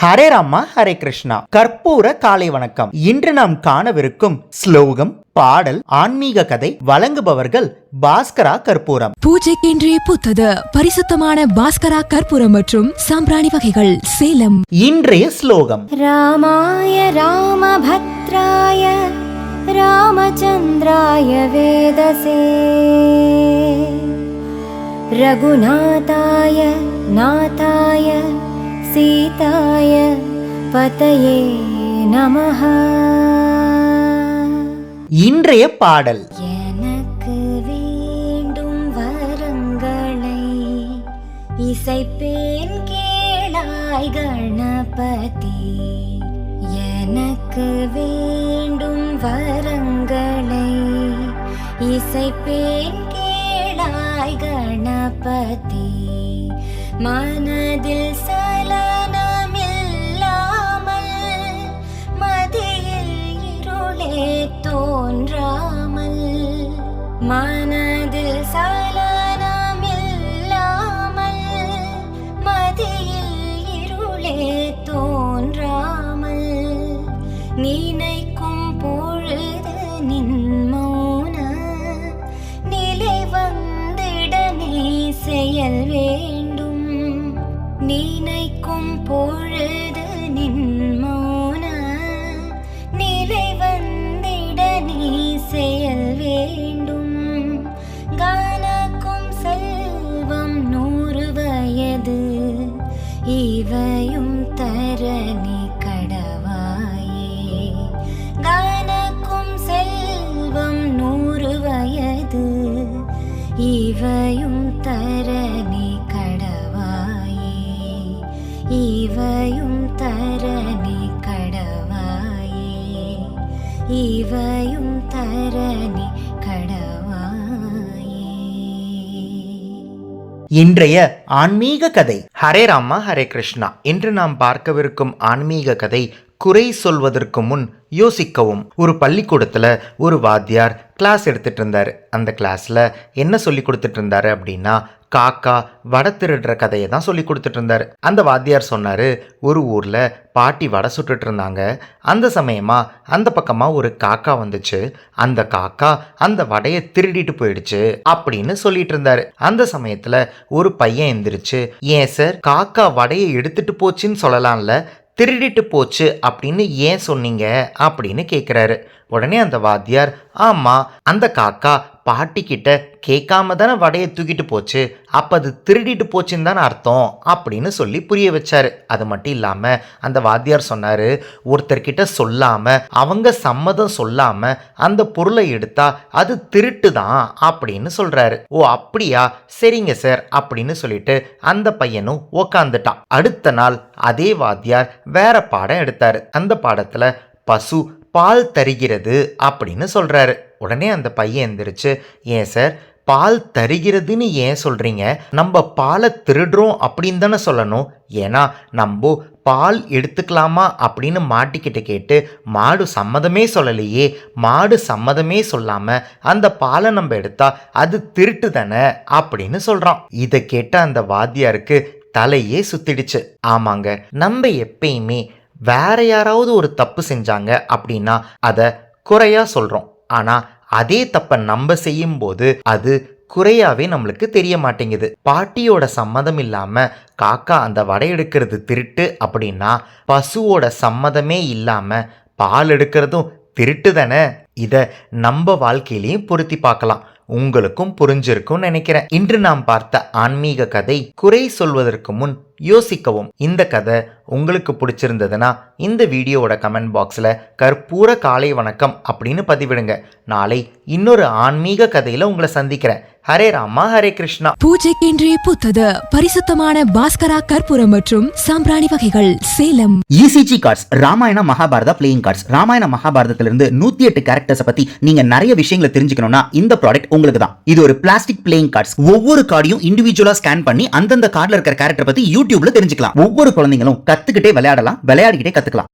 ஹரே ராமா ஹரே கிருஷ்ணா. கற்பூர காலை வணக்கம். இன்று நாம் காணவிருக்கும் ஸ்லோகம், பாடல், ஆன்மீக கதை வழங்குபவர்கள் பாஸ்கரா கற்பூரம். பூஜைக்கென்றே புத்தது பரிசுத்தமான பாஸ்கரா கற்பூரம் மற்றும் சாம்பிராணி வகைகள், சேலம். இன்றைய ஸ்லோகம்: ராமாய ராமபத்ராய ராமச்சந்திராய வேதசே ரகுநாதாய நாதாய சீதாய பதயே நமஹ. இன்றைய பாடல்: எனக்கு வேண்டும் வரங்களை இசைப்பேன் கேளாய் கணபதி. எனக்கு வேண்டும் வரங்களை இசைப்பேன் கேளாய் கணபதி. மனதில் சலனமில்லாமல் மதியில் இருளே தோன்றாமல், மனதில் சலனமில்லாமல் மதியில் இருளே தோன்றாமல், நினைக்கும் பொழுது நின் மௌன நிலை வந்திட நீ செயல் வேண்டும். நினைக்கும் பொழுது நின் மௌன நிலை வந்திட நீ செயல் வேண்டும். கானக்கும் செல்வம் 100 வயது இவையும் தரணி கடவாயே. கானக்கும் செல்வம் 100 வயது இவையும் தரணி கடவாயே. இவையும் தரணி கடவாயே. இவையும் தரணி கடவாயே. இன்றைய ஆன்மீக கதை. ஹரே ராமா ஹரே கிருஷ்ணா. இன்று நாம் பார்க்கவிருக்கும் ஆன்மீக கதை, குறை சொல்வதற்கு முன் யோசிக்கவும். ஒரு பள்ளிக்கூடத்துல ஒரு வாத்தியார் கிளாஸ் எடுத்துட்டு இருந்தாரு. அந்த கிளாஸ்ல என்ன சொல்லி கொடுத்துட்டு இருந்தாரு அப்படின்னா, காக்கா வடை திருடுற கதையை தான் சொல்லி கொடுத்துட்டு இருந்தாரு. அந்த வாத்தியார் சொன்னாரு, ஒரு ஊர்ல பாட்டி வடை சுட்டுட்டு இருந்தாங்க. அந்த சமயமா அந்த பக்கமா ஒரு காக்கா வந்துச்சு. அந்த காக்கா அந்த வடையை திருடிட்டு போயிடுச்சு அப்படின்னு சொல்லிட்டு இருந்தாரு. அந்த சமயத்துல ஒரு பையன் எந்திரிச்சு, ஏன் சார் காக்கா வடையை எடுத்துட்டு போச்சுன்னு சொல்லலாம்ல, திருடிட்டு போச்சு அப்படின்னு ஏன் சொன்னீங்க அப்படின்னு கேட்குறாரு. உடனே அந்த வாத்தியார், ஆமாம், அந்த காக்கா பாட்டி கிட்ட கேட்காம தானே வடையை தூக்கிட்டு போச்சு, அப்போ அது திருடிட்டு போச்சுன்னு தானே அர்த்தம் அப்படின்னு சொல்லி புரிய வச்சாரு. அது மட்டும் இல்லாமல் அந்த வாத்தியார் சொன்னார், ஒருத்தர்கிட்ட சொல்லாமல், அவங்க சம்மதம் சொல்லாமல் அந்த பொருளை எடுத்தா அது திருட்டு தான் அப்படின்னு சொல்கிறாரு. ஓ அப்படியா, சரிங்க சார் அப்படின்னு சொல்லிட்டு அந்த பையனும் உக்காந்துட்டான். அடுத்த நாள் அதே வாத்தியார் வேற பாடம் எடுத்தாரு. அந்த பாடத்தில் பசு பால் தருகிறது அப்படின்னு சொல்கிறாரு. உடனே அந்த பையன் எந்திரிச்சு, ஏன் சார் பால் தருகிறதுன்னு ஏன் சொல்கிறீங்க, நம்ம பாலை திருடுறோம் அப்படின்னு தானே சொல்லணும். ஏன்னா நம்ம பால் எடுத்துக்கலாமா அப்படின்னு மாட்டிக்கிட்டு கேட்டு மாடு சம்மதமே சொல்லலையே. மாடு சம்மதமே சொல்லாமல் அந்த பாலை நம்ம எடுத்தா அது திருட்டு தானே அப்படின்னு சொல்கிறான். இதை கேட்ட அந்த வாத்தியாருக்கு தலையே சுத்திடுச்சு. ஆமாங்க, நம்ம எப்பயுமே வேற யாராவது ஒரு தப்பு செஞ்சாங்க அப்படின்னா அதை குறையா சொல்கிறோம். ஆனால் அதே தப்பை நம்ம செய்யும்போது அது குறையாவே நம்மளுக்கு தெரிய மாட்டேங்குது. பாட்டியோட சம்மதம் இல்லாமல் காக்கா அந்த வடை எடுக்கிறது திருட்டு அப்படின்னா, பசுவோட சம்மதமே இல்லாமல் பால் எடுக்கிறதும் திருட்டு தானே. இதை நம்ம வாழ்க்கையிலையும் பொருத்தி பார்க்கலாம். உங்களுக்கும் புரிஞ்சிருக்கும் நினைக்கிறேன். இன்று நாம் பார்த்த ஆன்மீக கதை, குறை சொல்வதற்கு முன் யோசிக்கவும். இந்த கதை உங்களுக்கு பிடிச்சிருந்ததுன்னா இந்த வீடியோவோட கமெண்ட் பாக்ஸில் கற்பூர காலை வணக்கம் அப்படின்னு பதிவிடுங்க. நாளை இன்னொரு ஆன்மீக கதையில் உங்களை சந்திக்கிறேன். ஹரே ராமா ஹரே கிருஷ்ணா. பூஜைக்கென்றே புத்தது பரிசுத்தமான பாஸ்கரா கற்பூரம் மற்றும் சாம்பிராணி வகைகள், Salem. ECG cards, Ramayana Mahabharata playing cards. Ramayana மகாபாரதத்திலிருந்து 108 கேரக்டர்ஸ் பத்தி நீங்க நிறைய விஷயங்களை தெரிஞ்சுக்கணும்னா இந்த ப்ராடக்ட் உங்களுக்கு தான். இது ஒரு பிளாஸ்டிக் பிளேயிங் கார்ட்ஸ். ஒவ்வொரு கார்டையும் இண்டிவிஜுவலா ஸ்கேன் பண்ணி அந்தந்த கார்டுல இருக்கிற கேரக்டர் பத்தி யூடியூப்ல தெரிஞ்சுக்கலாம். ஒவ்வொரு குழந்தைங்களும் கத்துக்கிட்டே விளையாடலாம், விளையாடிக்கிட்டே கத்துக்கலாம்.